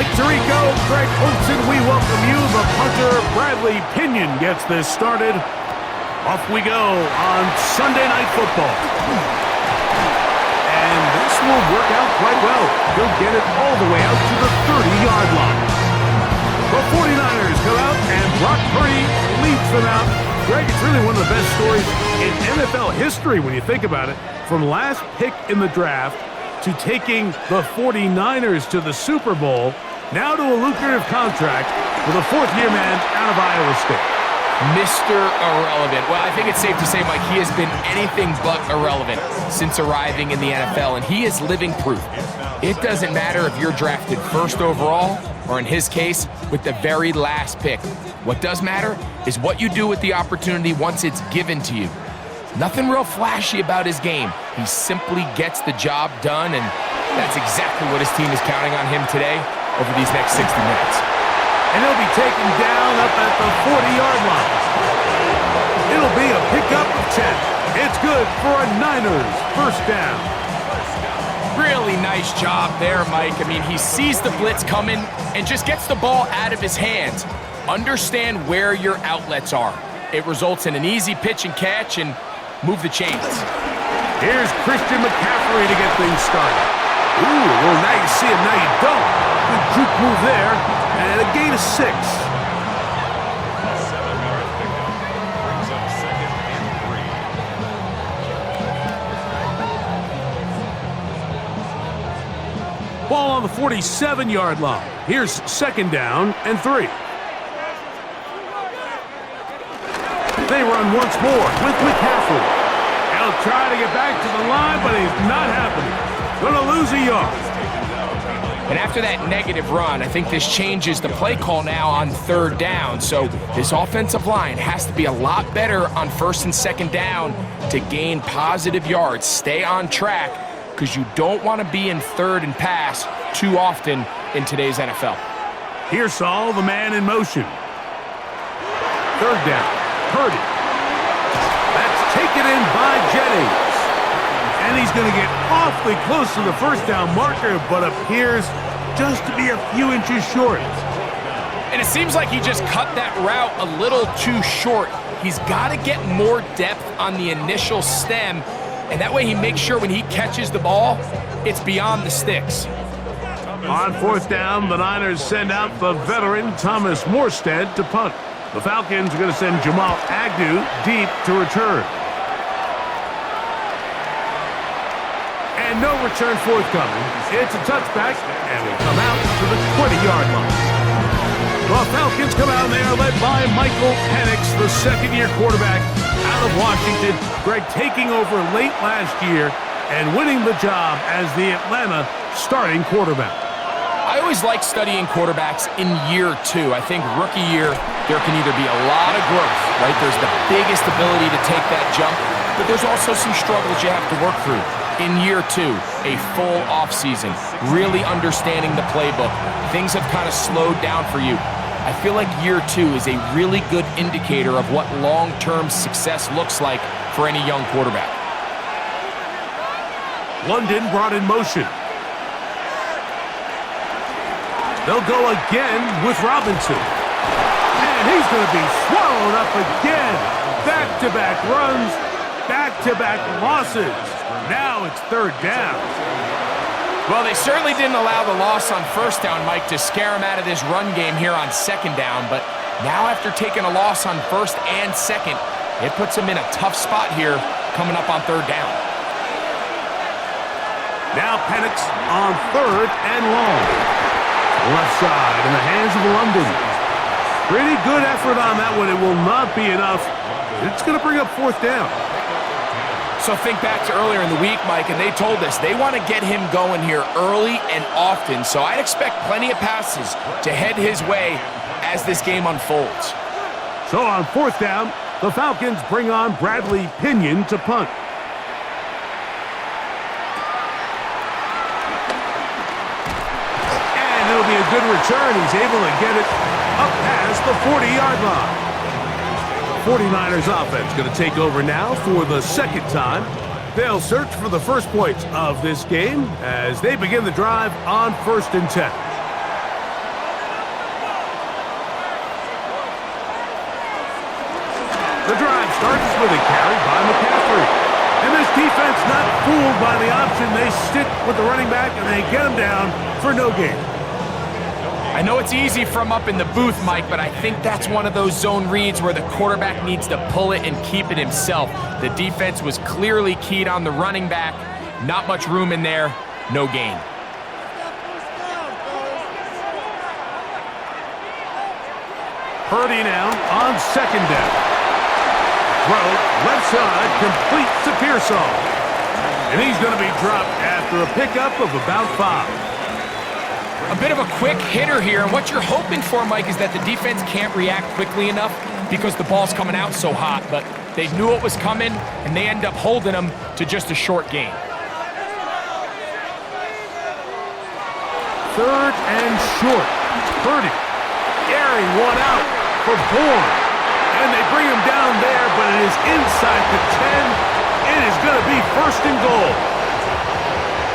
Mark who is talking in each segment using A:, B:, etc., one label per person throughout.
A: Mike Tirico, Greg Olson, we welcome you. The punter, Bradley Pinion, gets this started. Off we go on Sunday Night Football. And this will work out quite well. He'll get it all the way out to the 30-yard line. The 49ers come out, and Brock Purdy leads them out. Greg, it's really one of the best stories in NFL history when you think about it. From last pick in the draft to taking the 49ers to the Super Bowl, now to a lucrative contract with a fourth-year man out of Iowa State.
B: Mr. Irrelevant. Well, I think it's safe to say, Mike, he has been anything but irrelevant since arriving in the NFL, and he is living proof. It doesn't matter if you're drafted first overall or, in his case, with the very last pick. What does matter is what you do with the opportunity once it's given to you. Nothing real flashy about his game. He simply gets the job done, and that's exactly what his team is counting on him today over these next 60 minutes.
A: And he'll be taken down up at the 40-yard line. It'll be a pickup of 10. It's good for a Niners first down.
B: Really nice job there, Mike. I mean, he sees the blitz coming and just gets the ball out of his hands. Understand where your outlets are. It results in an easy pitch and catch and move the chains.
A: Here's Christian McCaffrey to get things started. Ooh, well, now you see him, now you don't. Good juke move there, and a gain of 6. Ball on the 47-yard line. Here's second down and 3. They run once more with McCaffrey. He'll try to get back to the line, but he's not happening. Going to lose a yard.
B: And after that negative run, I think this changes the play call now on third down. So this offensive line has to be a lot better on first and second down to gain positive yards. Stay on track, because you don't want to be in third and pass too often in today's NFL.
A: Here's Saul, the man in motion. Third down. Purdy. That's taken in by Jennings. And he's going to get awfully close to the first down marker, but appears just to be a few inches short.
B: And it seems like he just cut that route a little too short. He's got to get more depth on the initial stem, and that way he makes sure when he catches the ball, it's beyond the sticks.
A: On fourth down, the Niners send out the veteran Thomas Morstead to punt. The Falcons are going to send Jamal Agnew deep to return. And no return forthcoming. It's a touchback, and we come out to the 20-yard line. The Falcons come out, and they are led by Michael Penix, the second-year quarterback out of Washington. Greg taking over late last year and winning the job as the Atlanta starting quarterback.
B: I always like studying quarterbacks in year 2. I think rookie year, there can either be a lot of growth, right? There's the biggest ability to take that jump, but there's also some struggles you have to work through. In year 2, a full offseason, really understanding the playbook. Things have kind of slowed down for you. I feel like year 2 is a really good indicator of what long-term success looks like for any young quarterback.
A: London brought in motion. They'll go again with Robinson. And he's going to be swallowed up again. Back-to-back runs, back-to-back losses. Now it's third down.
B: Well, they certainly didn't allow the loss on first down, Mike, to scare him out of this run game here on second down. But now after taking a loss on first and second, it puts him in a tough spot here coming up on third down.
A: Now Penix on third and long. Left side in the hands of London. Pretty good effort on that one. It will not be enough. It's going to bring up fourth down.
B: So think back to earlier in the week, Mike, and they told us they want to get him going here early and often. So I'd expect plenty of passes to head his way as this game unfolds.
A: So on fourth down, the Falcons bring on Bradley Pinion to punt. It'll be a good return. He's able to get it up past the 40-yard line. 49ers offense going to take over now for the second time. They'll search for the first points of this game as they begin the drive on 1st and 10. The drive starts with a carry by McCaffrey. And this defense not fooled by the option. They stick with the running back, and they get him down for no gain.
B: I know it's easy from up in the booth, Mike, but I think that's one of those zone reads where the quarterback needs to pull it and keep it himself. The defense was clearly keyed on the running back. Not much room in there. No gain.
A: Purdy now on second down. Throw left side, complete to Pearsall. And he's going to be dropped after a pickup of about 5.
B: A bit of a quick hitter here, and what you're hoping for, Mike, is that the defense can't react quickly enough because the ball's coming out so hot, but they knew it was coming, and they end up holding them to just a short gain.
A: Third and short. Purdy carrying one out for Bourne. And they bring him down there, but it is inside the 10. It is going to be first and goal.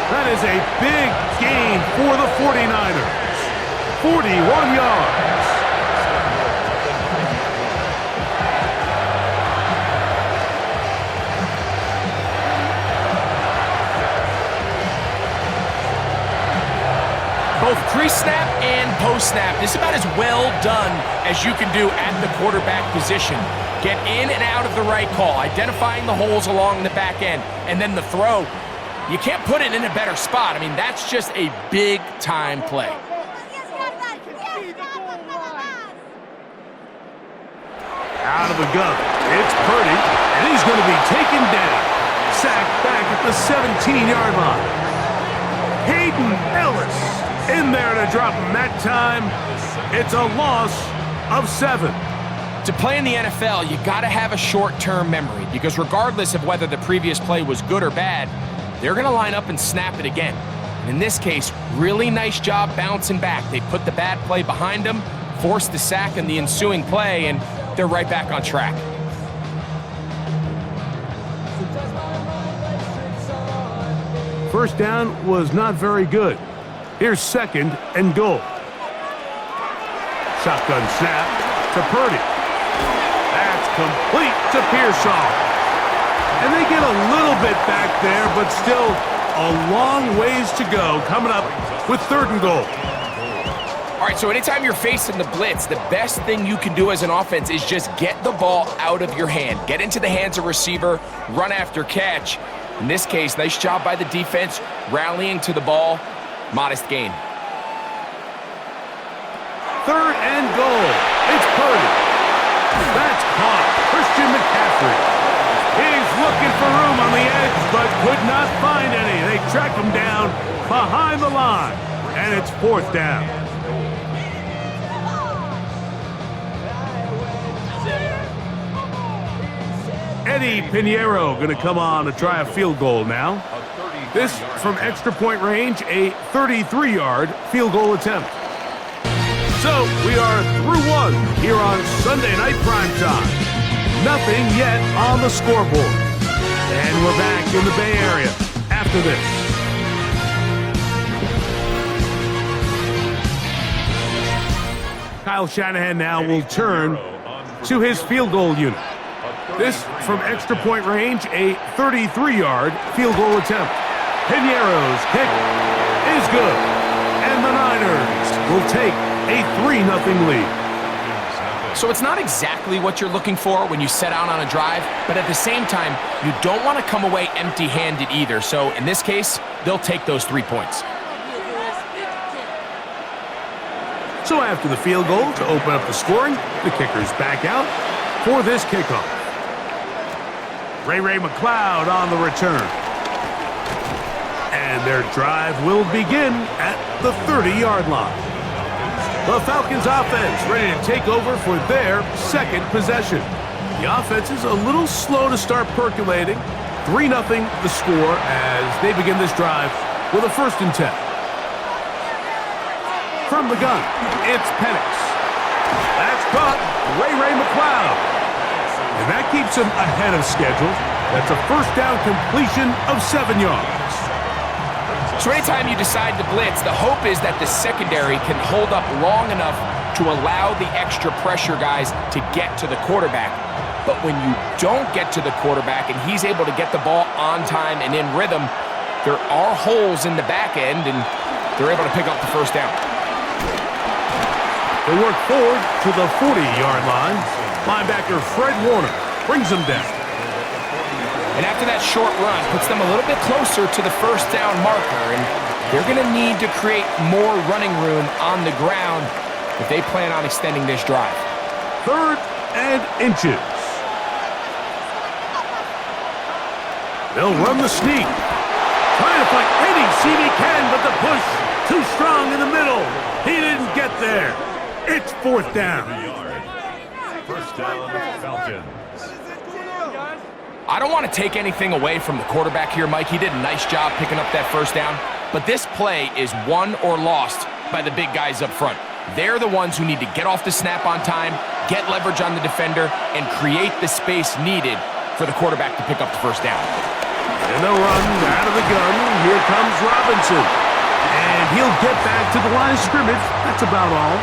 A: That is a big gain for the 49ers. 41 yards.
B: Both pre-snap and post-snap, this is about as well done as you can do at the quarterback position. Get in and out of the right call, identifying the holes along the back end, and then the throw. You can't put it in a better spot. I mean, that's just a big-time play.
A: Out of the gun, it's Purdy, and he's going to be taken down. Sacked back at the 17-yard line. Hayden Ellis in there to drop him that time. It's a loss of 7.
B: To play in the NFL, you got to have a short-term memory because regardless of whether the previous play was good or bad, they're going to line up and snap it again. And in this case, really nice job bouncing back. They put the bad play behind them, forced the sack in the ensuing play, and they're right back on track.
A: First down was not very good. Here's second and goal. Shotgun snap to Purdy. That's complete to Pearsall. And they get a little bit back there, but still a long ways to go coming up with third and goal.
B: All right, so anytime you're facing the blitz, the best thing you can do as an offense is just get the ball out of your hand. Get into the hands of receiver, run after catch. In this case, nice job by the defense, rallying to the ball. Modest gain.
A: Third and goal. It's Purdy. That's caught. Christian McCaffrey. He's looking for room on the edge, but could not find any. They track him down behind the line, and it's fourth down. Eddie Pinheiro going to come on to try a field goal now. This from extra point range, a 33-yard field goal attempt. So we are through one here on Sunday Night Primetime. Nothing yet on the scoreboard. And we're back in the Bay Area after this. Kyle Shanahan now will turn to his field goal unit. This from extra point range, a 33-yard field goal attempt. Pinheiro's kick is good. And the Niners will take a 3-0 lead.
B: So it's not exactly what you're looking for when you set out on a drive, but at the same time, you don't want to come away empty-handed either. So in this case, they'll take those 3 points.
A: So after the field goal to open up the scoring, the kicker's back out for this kickoff. Ray McLeod on the return. And their drive will begin at the 30-yard line. The Falcons offense ready to take over for their second possession. The offense is a little slow to start percolating. 3-0 the score as they begin this drive with a 1st and 10. From the gun, it's Penix. That's caught. Ray McLeod. And that keeps him ahead of schedule. That's a first down completion of 7 yards.
B: So anytime you decide to blitz, the hope is that the secondary can hold up long enough to allow the extra pressure guys to get to the quarterback. But when you don't get to the quarterback and he's able to get the ball on time and in rhythm, there are holes in the back end, and they're able to pick up the first down.
A: They work forward to the 40-yard line. Linebacker Fred Warner brings them down.
B: And after that short run, puts them a little bit closer to the first down marker, and they're going to need to create more running room on the ground if they plan on extending this drive.
A: 3rd and inches. They'll run the sneak. Trying to find any seam he can, but the push too strong in the middle. He didn't get there. It's 4th down.
C: First down, Falcons.
B: I don't want to take anything away from the quarterback here, Mike. He did a nice job picking up that first down. But this play is won or lost by the big guys up front. They're the ones who need to get off the snap on time, get leverage on the defender, and create the space needed for the quarterback to pick up the first down.
A: And they'll run out of the gun. Here comes Robinson. And he'll get back to the line of scrimmage. That's about all.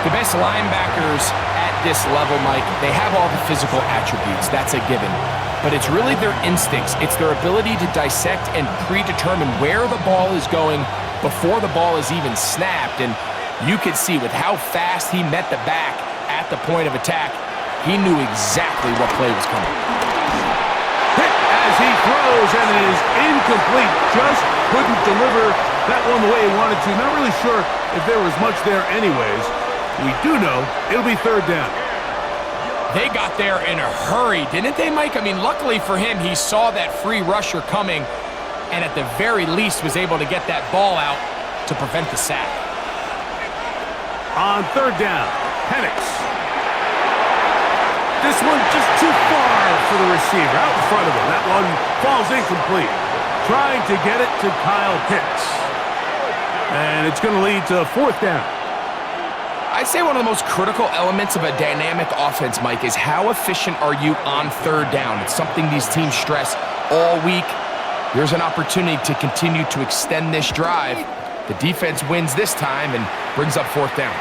B: The best linebackers at this level, Mike, they have all the physical attributes. That's a given. But it's really their instincts. It's their ability to dissect and predetermine where the ball is going before the ball is even snapped. And you could see with how fast he met the back at the point of attack, he knew exactly what play was coming.
A: Hit as he throws, and it is incomplete. Just couldn't deliver that one the way he wanted to. Not really sure if there was much there anyways. We do know it'll be 3rd down.
B: They got there in a hurry, didn't they, Mike? I mean, luckily for him, he saw that free rusher coming and at the very least was able to get that ball out to prevent the sack.
A: On 3rd down, Penix. This one just too far for the receiver, out in front of him. That one falls incomplete. Trying to get it to Kyle Pitts. And it's going to lead to 4th down.
B: I'd say one of the most critical elements of a dynamic offense, Mike, is how efficient are you on 3rd down? It's something these teams stress all week. There's an opportunity to continue to extend this drive. The defense wins this time and brings up 4th down.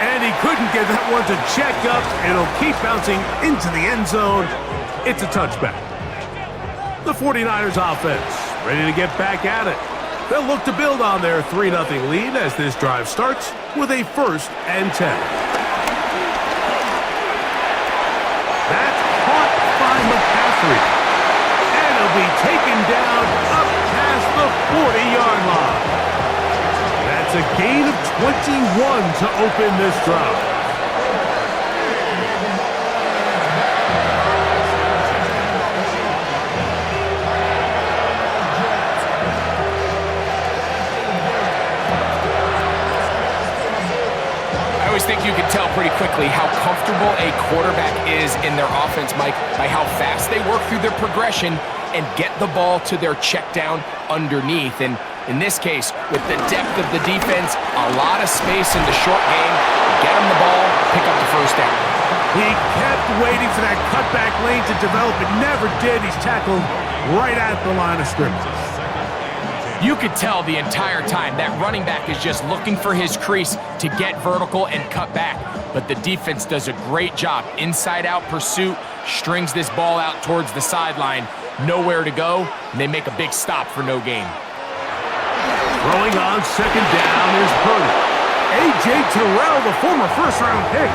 A: And he couldn't get that one to check up, and it'll keep bouncing into the end zone. It's a touchback. The 49ers offense ready to get back at it. They'll look to build on their 3-0 lead as this drive starts with a 1st and 10. That's caught by McCaffrey. And it'll be taken down up past the 40-yard line. That's a gain of 21 to open this drive.
B: I always think you can tell pretty quickly how comfortable a quarterback is in their offense, Mike, by how fast they work through their progression and get the ball to their check down underneath. And in this case, with the depth of the defense, a lot of space in the short game, get him the ball, pick up the first down.
A: He kept waiting for that cutback lane to develop. It never did. He's tackled right at the line of scrimmage.
B: You could tell the entire time that running back is just looking for his crease to get vertical and cut back. But the defense does a great job. Inside-out pursuit, strings this ball out towards the sideline. Nowhere to go, and they make a big stop for no gain.
A: Throwing on 2nd down is Purdy. A.J. Terrell, the former first-round pick,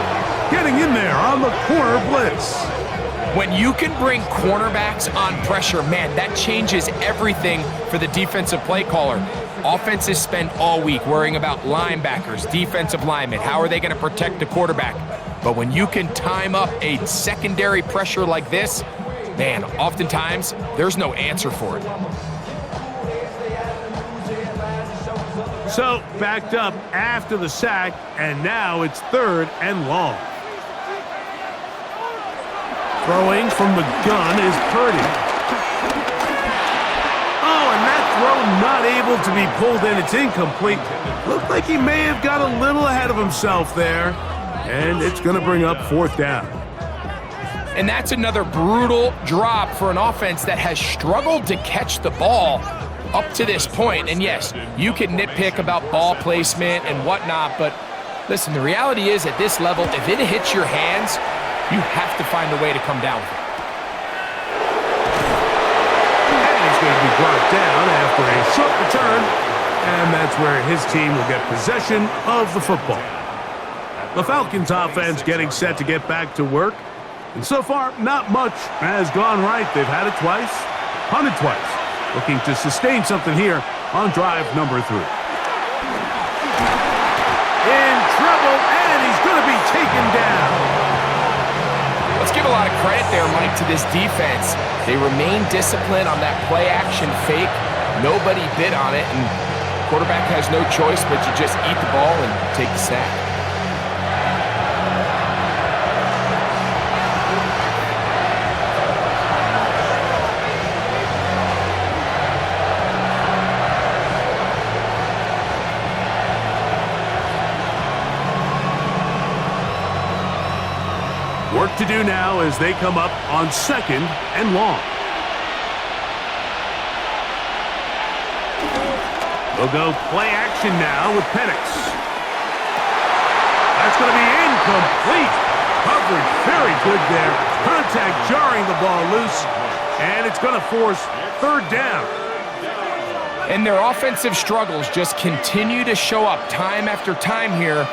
A: getting in there on the corner blitz.
B: When you can bring cornerbacks on pressure, man, that changes everything for the defensive play caller. Offenses spend all week worrying about linebackers, defensive linemen. How are they going to protect the quarterback? But when you can time up a secondary pressure like this, man, oftentimes there's no answer for it.
A: So, backed up after the sack, and now it's 3rd and long. Throwing from the gun is Purdy. Oh, and that throw not able to be pulled in. It's incomplete. Looked like he may have got a little ahead of himself there. And it's going to bring up 4th down.
B: And that's another brutal drop for an offense that has struggled to catch the ball up to this point. And yes, you can nitpick about ball placement and whatnot, but Listen, the reality is at this level, if it hits your hands, you have to find a way to come down with it.
A: And he's going to be brought down after a short return, and that's where his team will get possession of the football. The Falcons offense getting set to get back to work. And so far, not much has gone right. They've had it twice, punted twice. Looking to sustain something here on drive number 3. In trouble, and he's going to be taken down.
B: Let's give a lot of credit there, Mike, to this defense. They remain disciplined on that play-action fake. Nobody bit on it, and quarterback has no choice but to just eat the ball and take the sack.
A: Work to do now as they come up on 2nd and long. They'll go play action now with Penix. That's going to be incomplete. Coverage very good there. Contact jarring the ball loose, and it's going to force 3rd down.
B: And their offensive struggles just continue to show up time after time here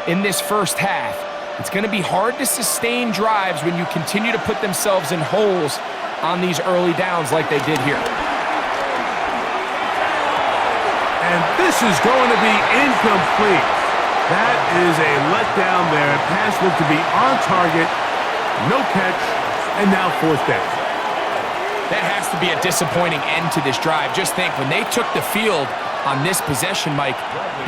B: in this first half. It's going to be hard to sustain drives when you continue to put themselves in holes on these early downs like they did here.
A: And this is going to be incomplete. That is a letdown there. Pass looked to be on target. No catch. And now 4th down.
B: That has to be a disappointing end to this drive. Just think, when they took the field on this possession, Mike,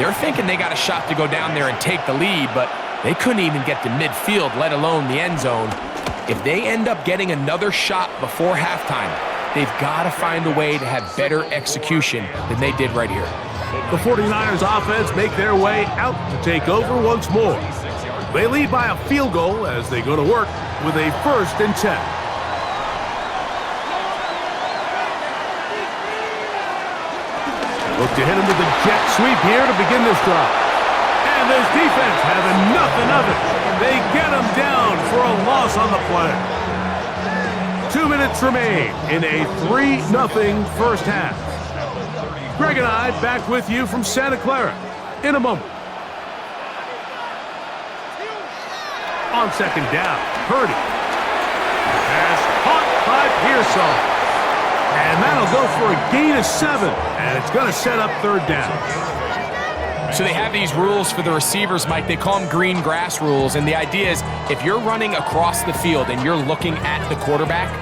B: they're thinking they got a shot to go down there and take the lead, but they couldn't even get to midfield, let alone the end zone. If they end up getting another shot before halftime, they've got to find a way to have better execution than they did right here.
A: The 49ers offense make their way out to take over once more. They lead by a field goal as they go to work with a 1st and 10. Look to hit him with a jet sweep here to begin this drive. And this defense having nothing of it. They get him down for a loss on the play. 2 minutes remain in a 3-0 first half. Greg and I back with you from Santa Clara in a moment. On 2nd down, Purdy. Pass caught by Pearson. And that'll go for a gain of 7. And it's going to set up 3rd down.
B: So they have these rules for the receivers, Mike. They call them green grass rules. And the idea is if you're running across the field and you're looking at the quarterback,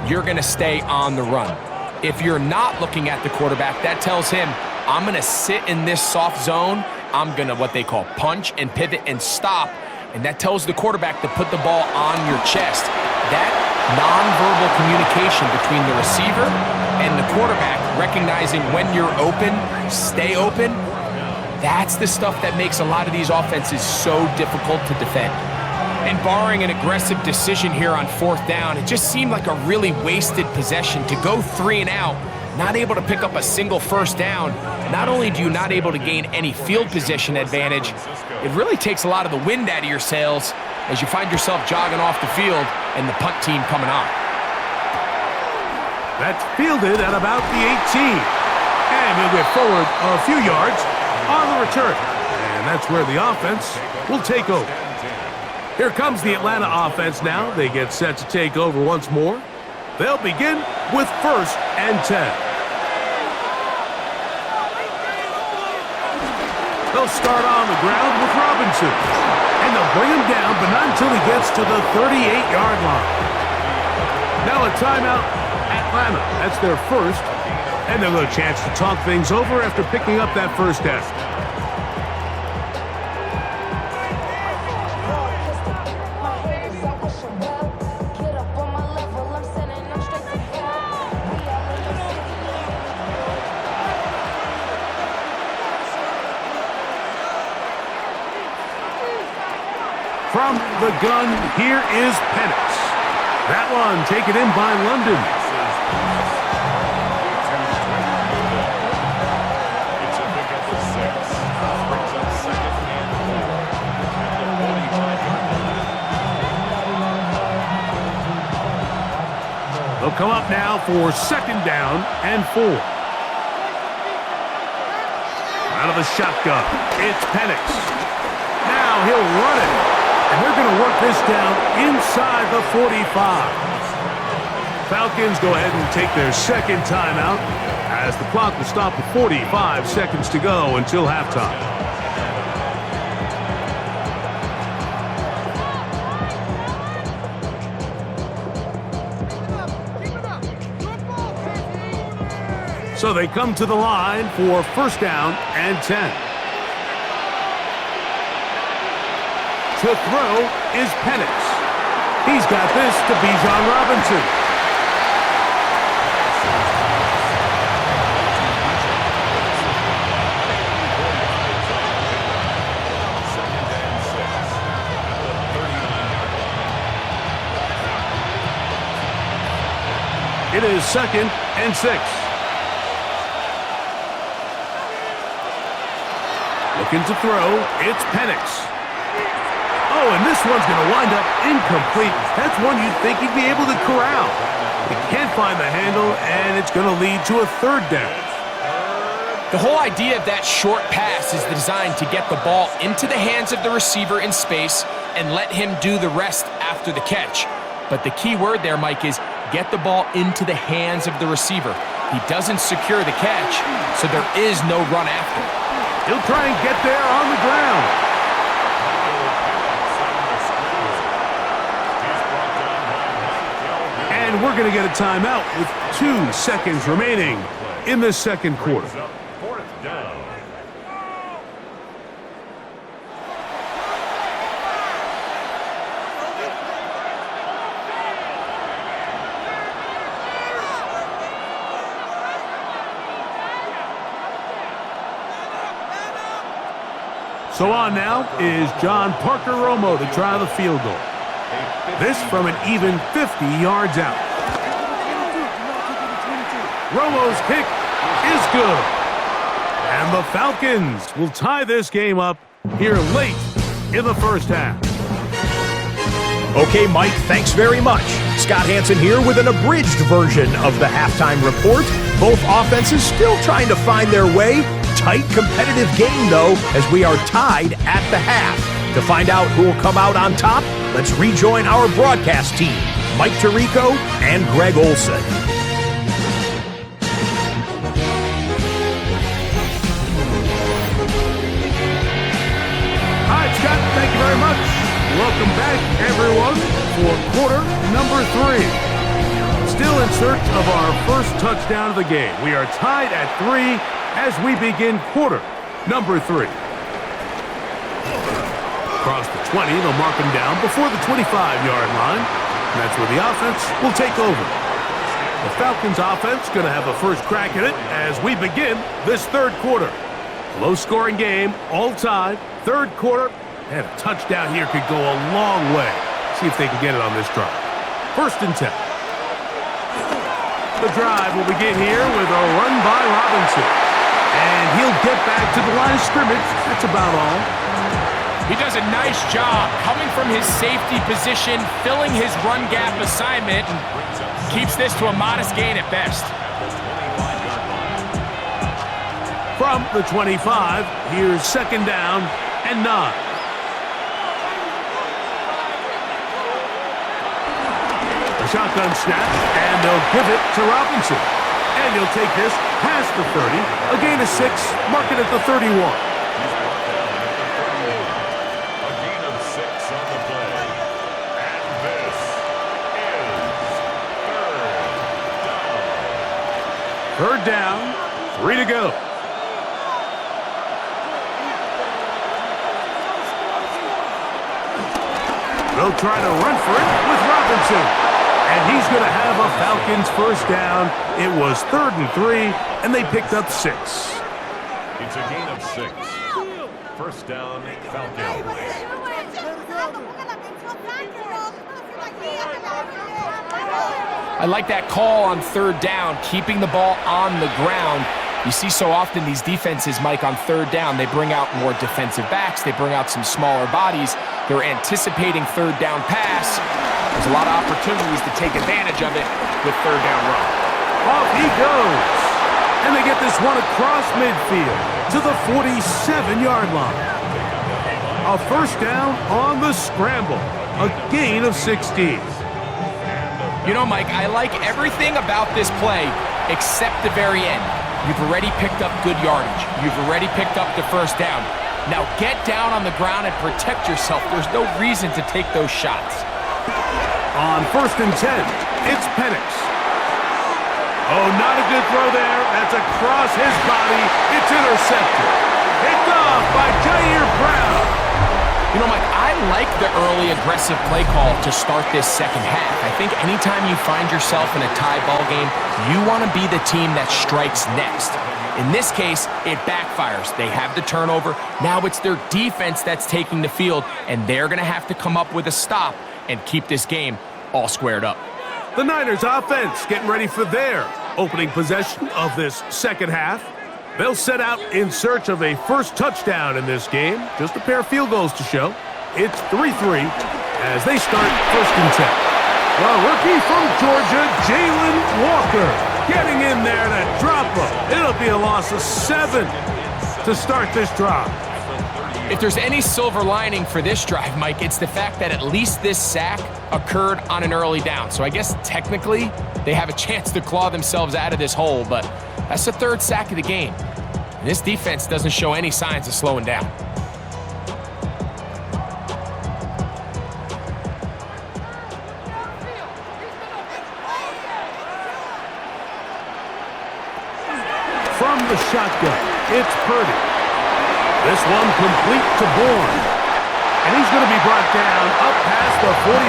B: you're going to stay on the run. If you're not looking at the quarterback, that tells him, I'm going to sit in this soft zone. I'm going to what they call punch and pivot and stop. And that tells the quarterback to put the ball on your chest. That nonverbal communication between the receiver and the quarterback, recognizing when you're open, stay open, that's the stuff that makes a lot of these offenses so difficult to defend. And barring an aggressive decision here on 4th down, it just seemed like a really wasted possession to go 3 and out, not able to pick up a single 1st down. Not only do you not able to gain any field position advantage, it really takes a lot of the wind out of your sails as you find yourself jogging off the field and the punt team coming on.
A: That's fielded at about the 18. And he'll get forward a few yards on the return. And that's where the offense will take over. Here comes the Atlanta offense now. They get set to take over once more. They'll begin with 1st and 10. They'll start on the ground with Robinson. And they'll bring him down, but not until he gets to the 38-yard line. Now a timeout, Atlanta. That's their 1st. And they'll get a chance to talk things over after picking up that 1st down. From the gun, here is Penix. That one taken in by London. come up now for second down and 4. Out of the shotgun, it's Penix. Now he'll run it. And they're going to work this down inside the 45. Falcons go ahead and take their second timeout as the clock will stop at 45 seconds to go until halftime. So they come to the line for first down and 10. To throw is Penix. He's got this to Bijan Robinson. It is second and 6. Looking to throw, it's Penix. Oh, and this one's going to wind up incomplete. That's one you'd think he'd be able to corral. He can't find the handle, and it's going to lead to a third down.
B: The whole idea of that short pass is designed to get the ball into the hands of the receiver in space and let him do the rest after the catch. But the key word there, Mike, is get the ball into the hands of the receiver. He doesn't secure the catch, so there is no run after.
A: He'll try and get there on the ground. And we're going to get a timeout with 2 seconds remaining in the second quarter. So on now is John Parker Romo to try the field goal. This from an even 50 yards out. Romo's kick is good. And the Falcons will tie this game up here late in the first half.
D: Okay, Mike, thanks very much. Scott Hansen here with an abridged version of the halftime report. Both offenses still trying to find their way. Tight, competitive game, though, as we are tied at the half. To find out who will come out on top, let's rejoin our broadcast team, Mike Tirico and Greg Olson.
A: Hi, Scott. Thank you very much. Welcome back, everyone, for quarter number 3. Still in search of our first touchdown of the game. We are tied at 3 as we begin quarter number 3. Across the 20, they'll mark him down before the 25-yard line. And that's where the offense will take over. The Falcons offense going to have a first crack at it as we begin this third quarter. Low-scoring game, all tied, third quarter, and a touchdown here could go a long way. See if they can get it on this drive. First and 10. The drive will begin here with a run by Robinson. And he'll get back to the line of scrimmage. That's about all.
B: He does a nice job coming from his safety position, filling his run gap assignment, and keeps this to a modest gain at best.
A: From the 25, here's second down and 9. A shotgun snap, and they'll give it to Robinson. And he'll take this past the 30, a gain of 6, mark it at the 31. Third down, 3 to go. They'll try to run for it with Robinson. And he's going to have a Falcons first down. It was 3rd and 3, and they picked up 6.
C: It's a gain of 6. First down, Falcons.
B: I like that call on third down, keeping the ball on the ground. You see so often these defenses, Mike, on third down, they bring out more defensive backs. They bring out some smaller bodies. They're anticipating third down pass. There's a lot of opportunities to take advantage of it with third down run.
A: Off he goes. And they get this one across midfield to the 47-yard line. A first down on the scramble. A gain of 16.
B: You know, Mike, I like everything about this play except the very end. You've already picked up good yardage. You've already picked up the first down. Now get down on the ground and protect yourself. There's no reason to take those shots.
A: On 1st and 10, it's Penix. Oh, not a good throw there. That's across his body. It's intercepted. Picked off by Jair Brown.
B: You know, Mike, I like the early aggressive play call to start this second half. I think anytime you find yourself in a tie ball game, you want to be the team that strikes next. In this case, it backfires. They have the turnover. Now it's their defense that's taking the field, and they're going to have to come up with a stop and keep this game all squared up.
A: The Niners offense getting ready for their opening possession of this second half. They'll set out in search of a first touchdown in this game. Just a pair of field goals to show. It's 3-3 as they start 1st and 10. The rookie from Georgia, Jalen Walker, getting in there to drop him. It'll be a loss of 7 to start this drive.
B: If there's any silver lining for this drive, Mike, it's the fact that at least this sack occurred on an early down. So I guess technically they have a chance to claw themselves out of this hole, but that's the 3rd sack of the game. And this defense doesn't show any signs of slowing down.
A: From the shotgun, it's Purdy. This one complete to Bourne. And he's going to be brought down up past the 45.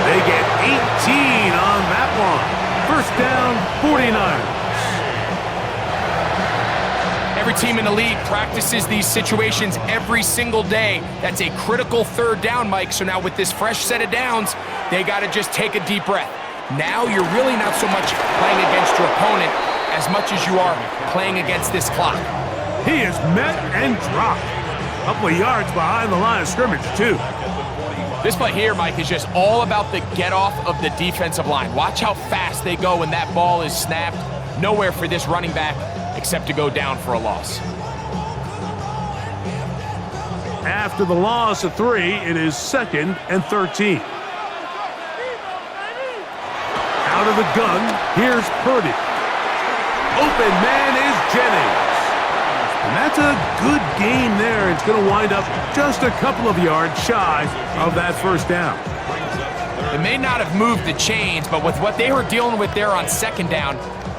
A: They get 18 on that one. First down, 49ers.
B: Every team in the league practices these situations every single day. That's a critical 3rd down, Mike. So now with this fresh set of downs, they got to just take a deep breath. Now you're really not so much playing against your opponent as much as you are playing against this clock.
A: He is met and dropped. A couple of yards behind the line of scrimmage, too.
B: This play here, Mike, is just all about the get-off of the defensive line. Watch how fast they go when that ball is snapped. Nowhere for this running back except to go down for a loss.
A: After the loss of 3, it is 2nd and 13. Out of the gun, here's Purdy. Open man is Jennings. And that's a good game there. It's going to wind up just a couple of yards shy of that first down.
B: They may not have moved the chains, but with what they were dealing with there on 2nd down,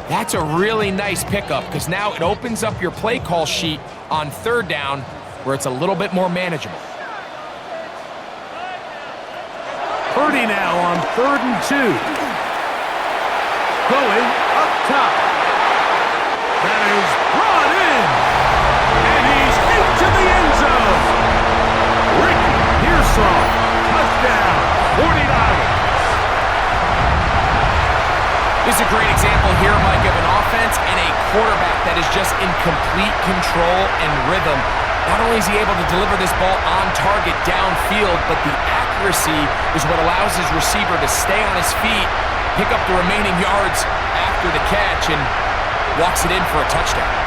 B: that's a really nice pickup because now it opens up your play call sheet on 3rd down where it's a little bit more manageable.
A: Purdy now on 3rd and 2. Going up top. That is brought in. And he's into the end zone. Ricky Pearsall. Touchdown. 49ers.
B: This is a great example here, Mike, of an offense and a quarterback that is just in complete control and rhythm. Not only is he able to deliver this ball on target downfield, but the accuracy is what allows his receiver to stay on his feet, pick up the remaining yards after the catch, and walks it in for a touchdown.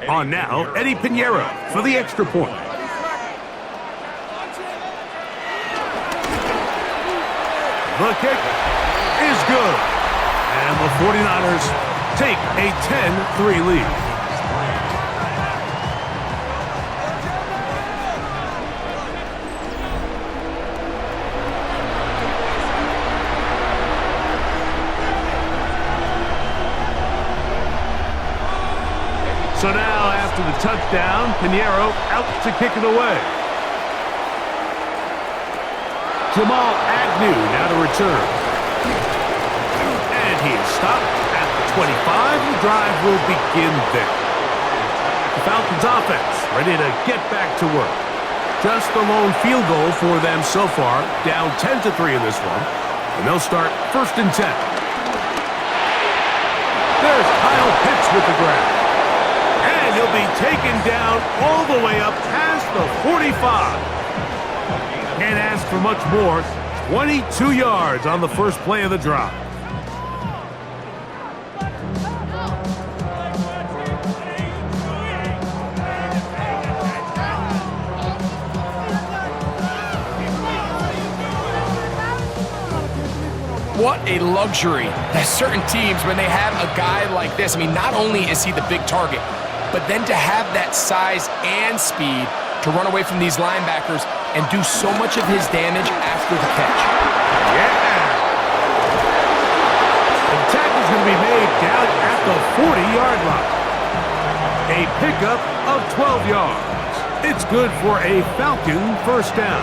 A: On now, Eddie Pinheiro for the extra point. The kick is good. And the 49ers take a 10-3 lead. So now, after the touchdown, Pinheiro out to kick it away. Jamal Agnew now to return. And he is stopped at the 25. The drive will begin there. The Falcons offense ready to get back to work. Just the lone field goal for them so far, down 10-3 in this one. And they'll start 1st and 10. There's Kyle Pitts with the grab. And he'll be taken down all the way up past the 45. Can't ask for much more. 22 yards on the first play of the drive.
B: What a luxury that certain teams, when they have a guy like this, I mean, not only is he the big target, but then to have that size and speed to run away from these linebackers and do so much of his damage after the catch.
A: Yeah! The tackle's going to be made down at the 40-yard line. A pickup of 12 yards. It's good for a Falcon first down.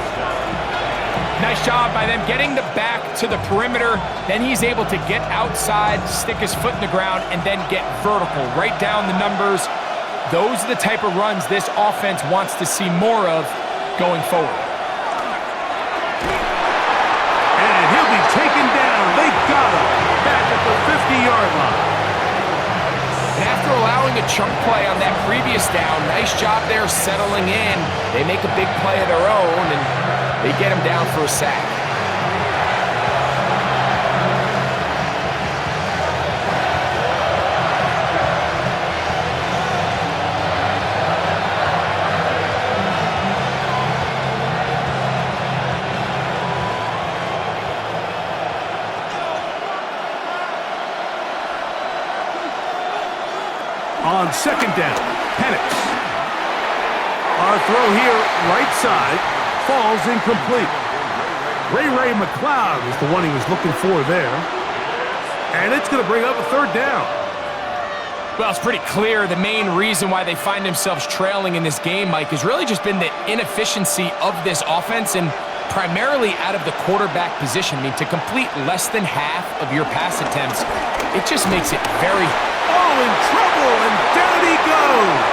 B: Nice job by them getting the back to the perimeter. Then he's able to get outside, stick his foot in the ground, and then get vertical, right down the numbers. Those are the type of runs this offense wants to see more of going forward.
A: And he'll be taken down. They got him back at the 50-yard line.
B: And after allowing a chunk play on that previous down, nice job there settling in. They make a big play of their own, and they get him down for a sack.
A: On 2nd down, Penix. Our throw here, right side, falls incomplete. Ray McLeod is the one he was looking for there. And it's going to bring up a 3rd down.
B: Well, it's pretty clear the main reason why they find themselves trailing in this game, Mike, has really just been the inefficiency of this offense and primarily out of the quarterback position. I mean, to complete less than half of your pass attempts, it just makes it very...
A: Oh, in trouble, and down he goes.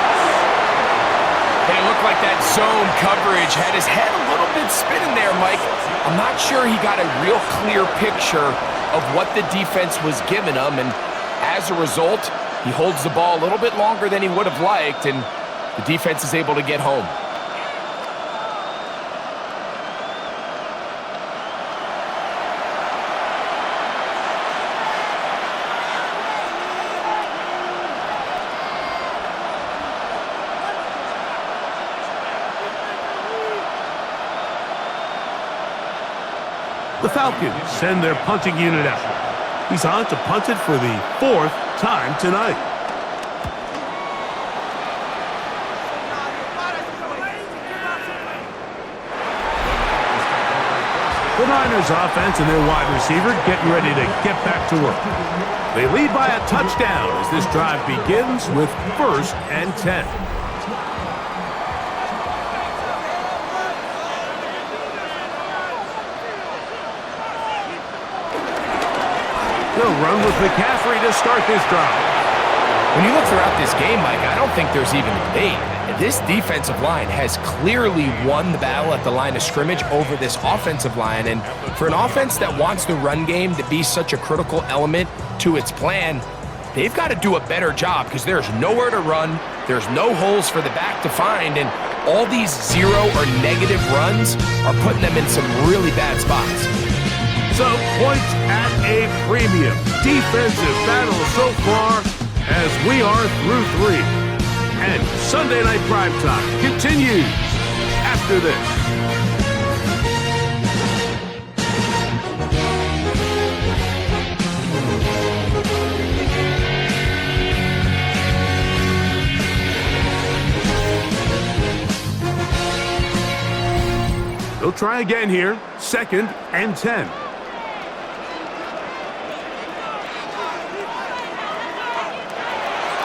B: It looked like that zone coverage had his head a little bit spinning there, Mike. I'm not sure he got a real clear picture of what the defense was giving him, and as a result, he holds the ball a little bit longer than he would have liked, and the defense is able to get home.
A: The Falcons send their punting unit out. He's on to punt it for the 4th time tonight. The Niners offense and their wide receiver getting ready to get back to work. They lead by a touchdown as this drive begins with 1st and 10. They'll run with McCaffrey to start this drive.
B: When you look throughout this game, Mike, I don't think there's even a debate. This defensive line has clearly won the battle at the line of scrimmage over this offensive line. And for an offense that wants the run game to be such a critical element to its plan, they've got to do a better job because there's nowhere to run. There's no holes for the back to find. And all these 0 or negative runs are putting them in some really bad spots.
A: So, points at a premium. Defensive battle so far as we are through 3. And Sunday Night Primetime continues after this. They'll try again here. 2nd and 10.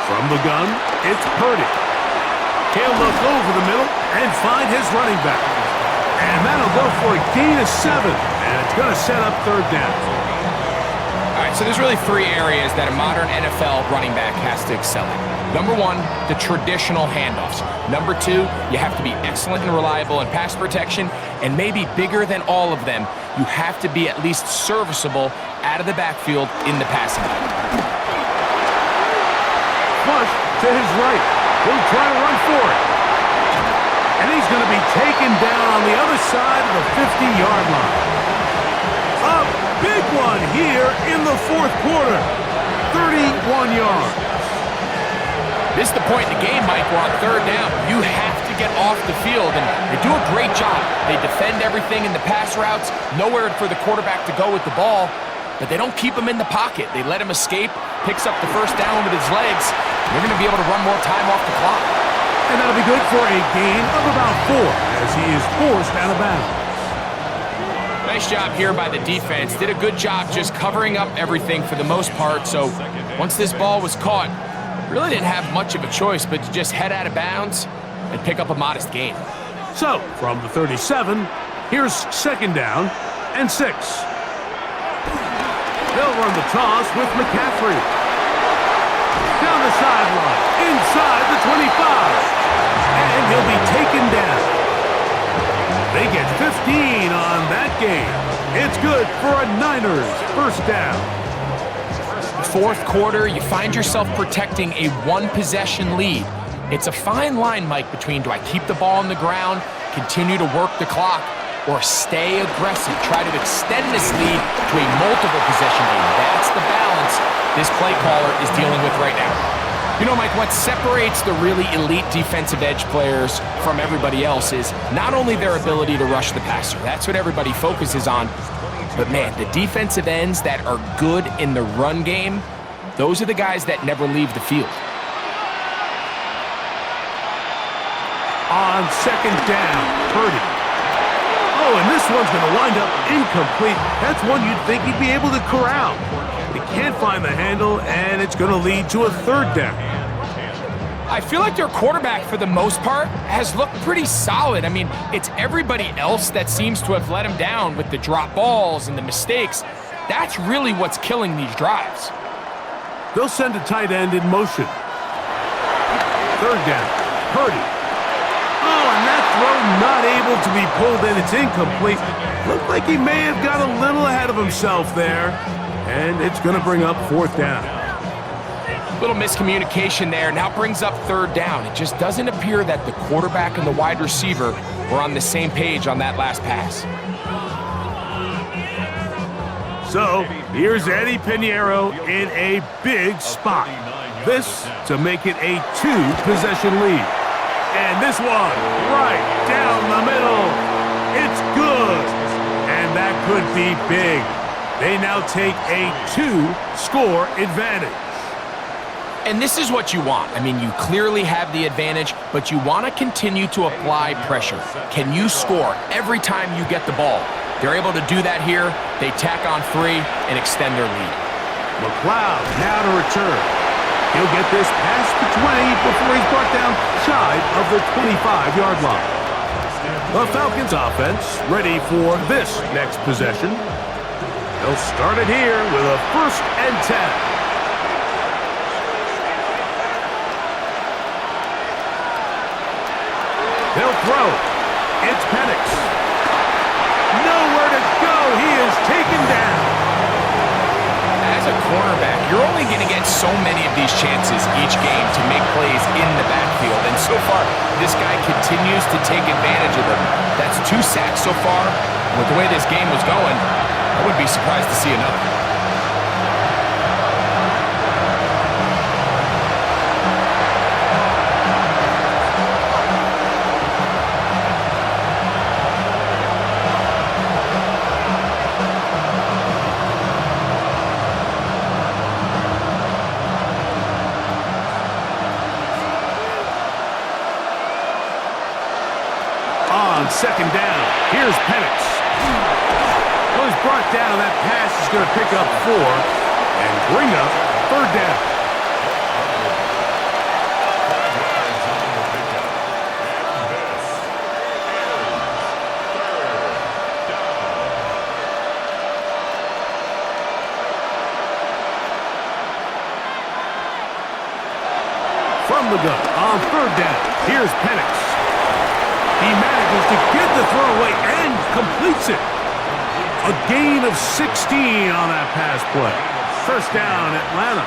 A: From the gun, it's Purdy. He'll look over the middle and find his running back. And that'll go for a gain of 7. And it's going to set up 3rd down.
B: All right, So there's really three areas that a modern NFL running back has to excel in. Number one, the traditional handoffs. Number two, you have to be excellent and reliable in pass protection. And maybe bigger than all of them, you have to be at least serviceable out of the backfield in the passing game.
A: Push to his right. He'll try to run for it. And he's going to be taken down on the other side of the 50-yard line. A big one here in the fourth quarter. 31 yards.
B: This is the point in the game, Mike, where on third down, you have to get off the field, and they do a great job. They defend everything in the pass routes, nowhere for the quarterback to go with the ball, but they don't keep him in the pocket. They let him escape, picks up the first down with his legs. They're going to be able to run more time off the clock.
A: And that'll be good for a gain of about 4 as he is forced out of bounds.
B: Nice job here by the defense. Did a good job just covering up everything for the most part, so once this ball was caught, really didn't have much of a choice but to just head out of bounds and pick up a modest gain.
A: So, from the 37, here's second down and 6. They'll run the toss with McCaffrey. Down the sideline, inside the 25. And he'll be taken down. They get 15 on that game. It's good for a Niners first down.
B: Fourth quarter, you find yourself protecting a one-possession lead. It's a fine line, Mike, between do I keep the ball on the ground, continue to work the clock, or stay aggressive, try to extend this lead to a multiple possession game. That's the balance this play caller is dealing with right now. You know, Mike, what separates the really elite defensive edge players from everybody else is not only their ability to rush the passer. That's what everybody focuses on. But, man, the defensive ends that are good in the run game, those are the guys that never leave the field.
A: On second down, Purdy. Oh, and this one's going to wind up incomplete. That's one you'd think he'd be able to corral. He can't find the handle, and it's going to lead to a third down.
B: I feel like their quarterback, for the most part, has looked pretty solid. I mean, it's everybody else that seems to have let him down with the drop balls and the mistakes. That's really what's killing these drives.
A: They'll send a tight end in motion. Third down, Purdy. Oh, and that throw not able to be pulled in. It's incomplete. Looked like he may have got a little ahead of himself there. And it's going to bring up fourth down.
B: Little miscommunication there. Now brings up third down. It just doesn't appear that the quarterback and the wide receiver were on the same page on that last pass.
A: So, here's Eddie Pinheiro in a big spot. This to make it a 2-possession lead. And this one, right down the middle. It's good. And that could be big. They now take a 2-score advantage.
B: And this is what you want. I mean, you clearly have the advantage, but you want to continue to apply pressure. Can you score every time you get the ball? They're able to do that here. They tack on 3 and extend their lead.
A: McLeod now to return. He'll get this past the 20 before he's brought down shy of the 25-yard line. The Falcons offense ready for this next possession. They'll start it here with a 1st and 10. They'll throw. It's Penix. Nowhere to go. He is taken down.
B: As a cornerback, you're only going to get so many of these chances each game to make plays in the backfield. And so far, this guy continues to take advantage of them. That's 2 sacks so far. With the way this game was going, I wouldn't be surprised to see another.
A: On second down, here's Penix. Well, he's brought down. That pass is going to pick up 4 and bring up third down. the gun on third down. Here's Penix. He manages to get the throw away and completes it. A gain of 16 on that pass play. First down, Atlanta.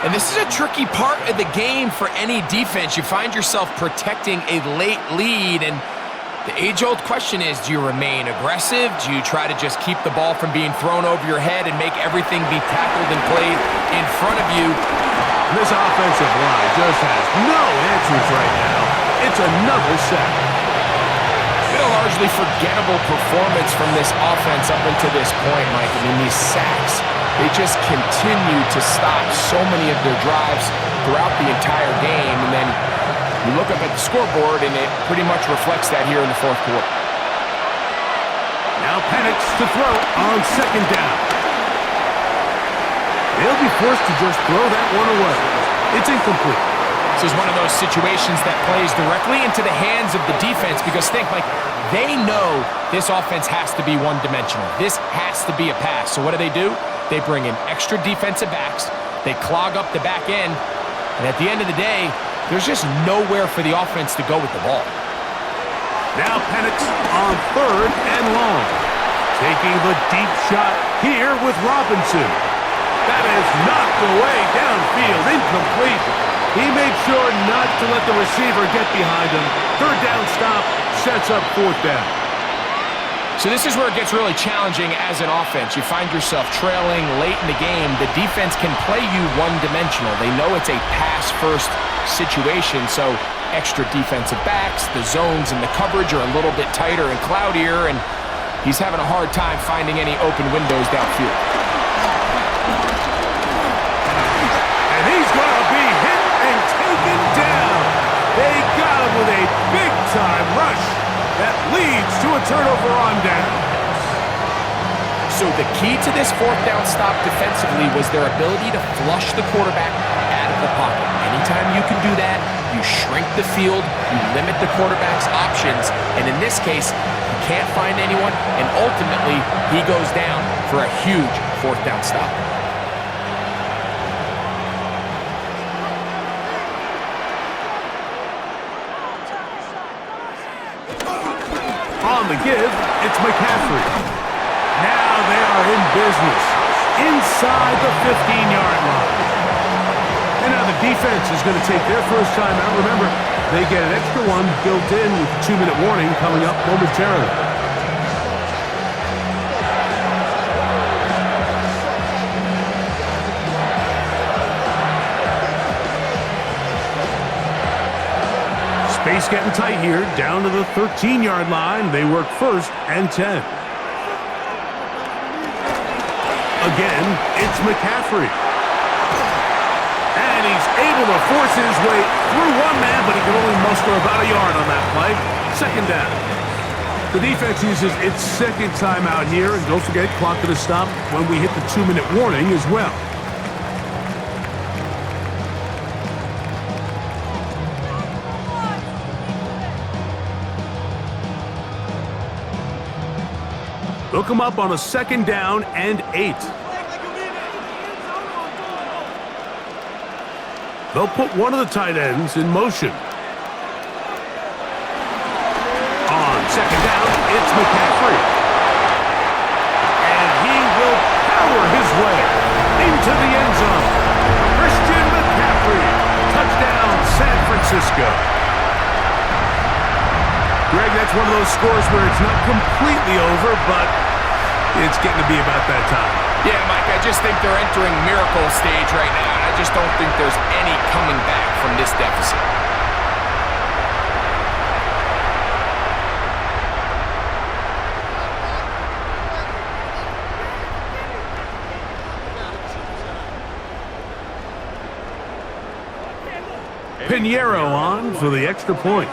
B: And this is a tricky part of the game for any defense. You find yourself protecting a late lead, and the age-old question is, do you remain aggressive? Do you try to just keep the ball from being thrown over your head and make everything be tackled and played in front of you?
A: This offensive line just has no answers right now. It's another sack.
B: Been a largely forgettable performance from this offense up until this point, Mike. I mean, these sacks, they just continue to stop so many of their drives throughout the entire game, and then you look up at the scoreboard, and it pretty much reflects that here in the fourth quarter.
A: Now Penix to throw on second down. They'll be forced to just throw that one away. It's incomplete.
B: This is one of those situations that plays directly into the hands of the defense, because think, like, they know this offense has to be one-dimensional. This has to be a pass. So what do? They bring in extra defensive backs. They clog up the back end. And at the end of the day, there's just nowhere for the offense to go with the ball.
A: Now Penix on third and long. Taking the deep shot here with Robinson. That is knocked away downfield, incomplete. He made sure not to let the receiver get behind him. Third down stop sets up fourth down.
B: So this is where it gets really challenging as an offense. You find yourself trailing late in the game. The defense can play you one-dimensional. They know it's a pass-first situation, so extra defensive backs, the zones and the coverage are a little bit tighter and cloudier, and he's having a hard time finding any open windows downfield.
A: And he's going to be hit and taken down. They got him with a big-time rush that leads to a turnover on down.
B: So the key to this fourth down stop defensively was their ability to flush the quarterback out of the pocket. Anytime you can do that, you shrink the field, you limit the quarterback's options, and in this case, he can't find anyone, and ultimately, he goes down for a huge fourth down stop.
A: On the give, it's McCaffrey. Now they are in business inside the 15-yard line. And now the defense is going to take their first time out. Remember, they get an extra one built in with a 2-minute warning coming up momentarily. Space getting tight here, down to the 13-yard line. They work first and 10. Again, it's McCaffrey. And he's able to force his way through one man, but he can only muster about a yard on that play. Second down. The defense uses its second timeout here, and don't forget, clock to the stop when we hit the 2-minute warning as well. They'll come up on a second down and 8. They'll put one of the tight ends in motion. On second down, it's McCaffrey. And he will power his way into the end zone. Christian McCaffrey. Touchdown, San Francisco. Greg, that's one of those scores where it's not completely over, but it's getting to be about that time.
B: Yeah, Mike, I just think they're entering miracle stage right now, and I just don't think there's any coming back from this deficit.
A: Pinheiro on for the extra point.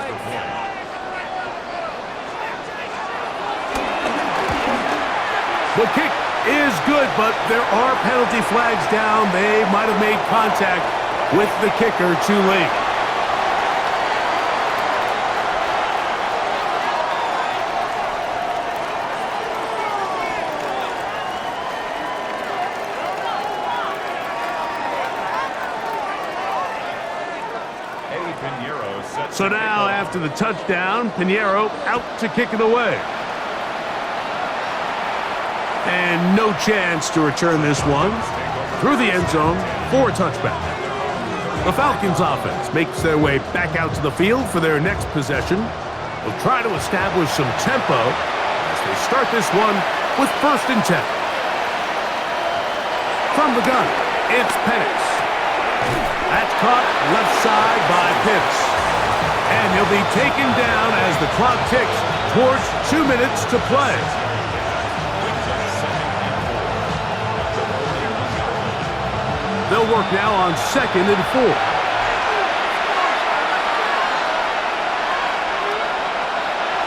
A: The kick is good, but there are penalty flags down. They might have made contact with the kicker too late. So now, after the touchdown, Pinheiro out to kick it away. And no chance to return this one through the end zone for a touchback. The Falcons offense makes their way back out to the field for their next possession. They'll try to establish some tempo as they start this one with 1st and 10. From the gun, it's Penix. That's caught left side by Pitts. And he'll be taken down as the clock ticks towards 2 minutes to play. They'll work now on 2nd and 4.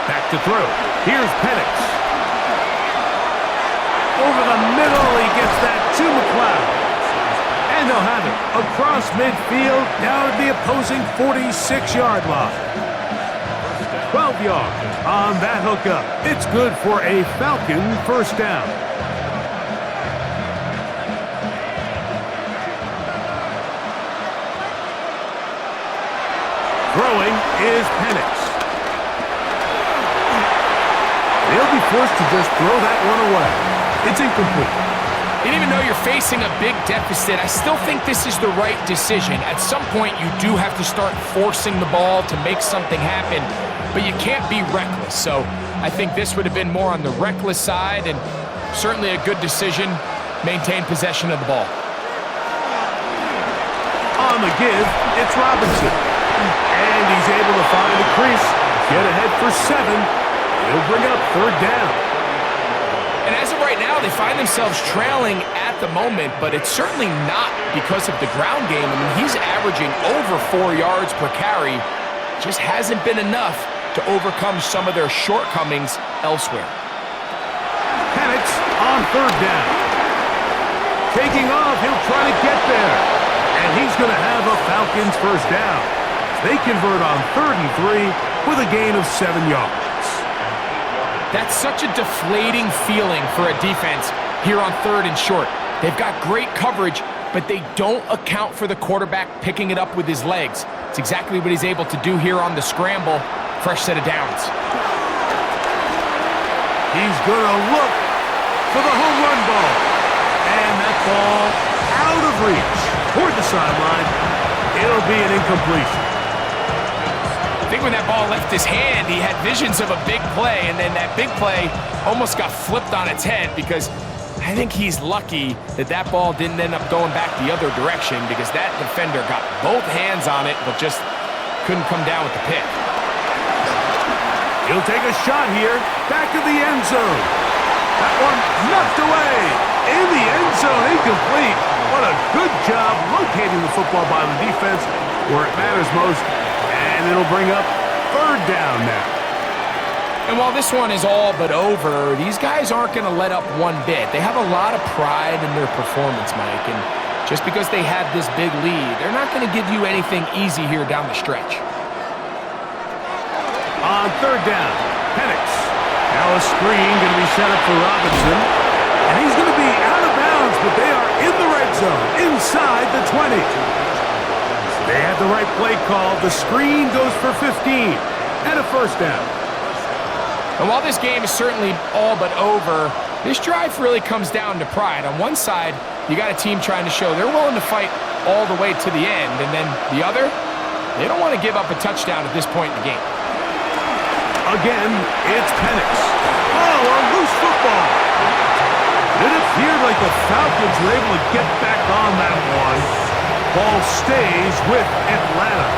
A: Back to throw. Here's Penix. Over the middle, he gets that to McLeod. And they'll have it across midfield down at the opposing 46-yard line. 12 yards on that hookup. It's good for a Falcon 1st down. Throwing is Penix. They'll be forced to just throw that one away. It's incomplete.
B: And even though you're facing a big deficit, I still think this is the right decision. At some point, you do have to start forcing the ball to make something happen, but you can't be reckless. So I think this would have been more on the reckless side, and certainly a good decision. Maintain possession of the ball.
A: On the give, it's Robinson. And he's able to find the crease, get ahead for 7. He'll bring up 3rd down.
B: And as of right now, they find themselves trailing at the moment, but it's certainly not because of the ground game. I mean, he's averaging over 4 yards per carry. Just hasn't been enough to overcome some of their shortcomings elsewhere.
A: Penix on 3rd down. Taking off, he'll try to get there. And he's going to have a Falcons 1st down. They convert on 3rd and 3 with a gain of 7 yards.
B: That's such a deflating feeling for a defense here on 3rd and short. They've got great coverage, but they don't account for the quarterback picking it up with his legs. It's exactly what he's able to do here on the scramble. Fresh set of downs.
A: He's going to look for the home run ball. And that ball out of reach toward the sideline. It'll be an incompletion.
B: I think when that ball left his hand, he had visions of a big play, and then that big play almost got flipped on its head because I think he's lucky that that ball didn't end up going back the other direction because that defender got both hands on it but just couldn't come down with the pick.
A: He'll take a shot here, back of the end zone. That one knocked away in the end zone, incomplete. What a good job locating the football by the defense where it matters most. And it'll bring up 3rd down now.
B: And while this one is all but over, these guys aren't going to let up one bit. They have a lot of pride in their performance, Mike. And just because they have this big lead, they're not going to give you anything easy here down the stretch.
A: On 3rd down, Penix. Now a screen going to be set up for Robinson. And he's going to be out of bounds, but they are in the red zone, inside the 20. They had the right play call. The screen goes for 15 and a 1st down.
B: And while this game is certainly all but over, this drive really comes down to pride. On one side, you got a team trying to show they're willing to fight all the way to the end. And then the other, they don't want to give up a touchdown at this point in the game.
A: Again, it's Penix. Oh, a loose football. It appeared like the Falcons were able to get back on that one. Ball stays with Atlanta.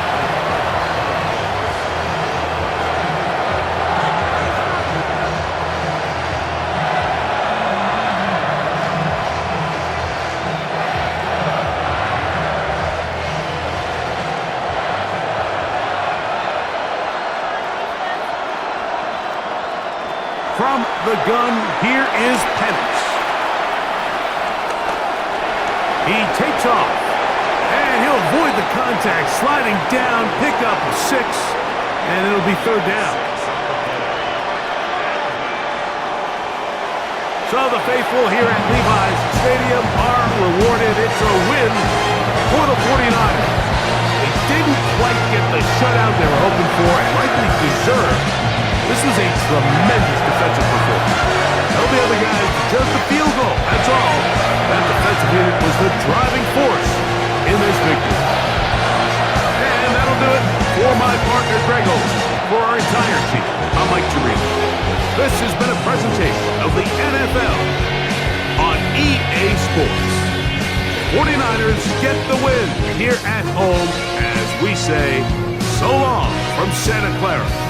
A: From the gun, here is Penix. He takes off. And he'll avoid the contact, sliding down, pick up a 6, and it'll be 3rd down. So the faithful here at Levi's Stadium are rewarded. It's a win for the 49ers. They didn't quite get the shutout they were hoping for and likely deserved. This was a tremendous defensive performance. Tell the other guys to just the field goal, that's all. That defensive unit was the driving force in this victory. And that'll do it for my partner, Greg Olson. For our entire team, I'm Mike Torino. This has been a presentation of the NFL on EA Sports. 49ers get the win here at home as we say so long from Santa Clara.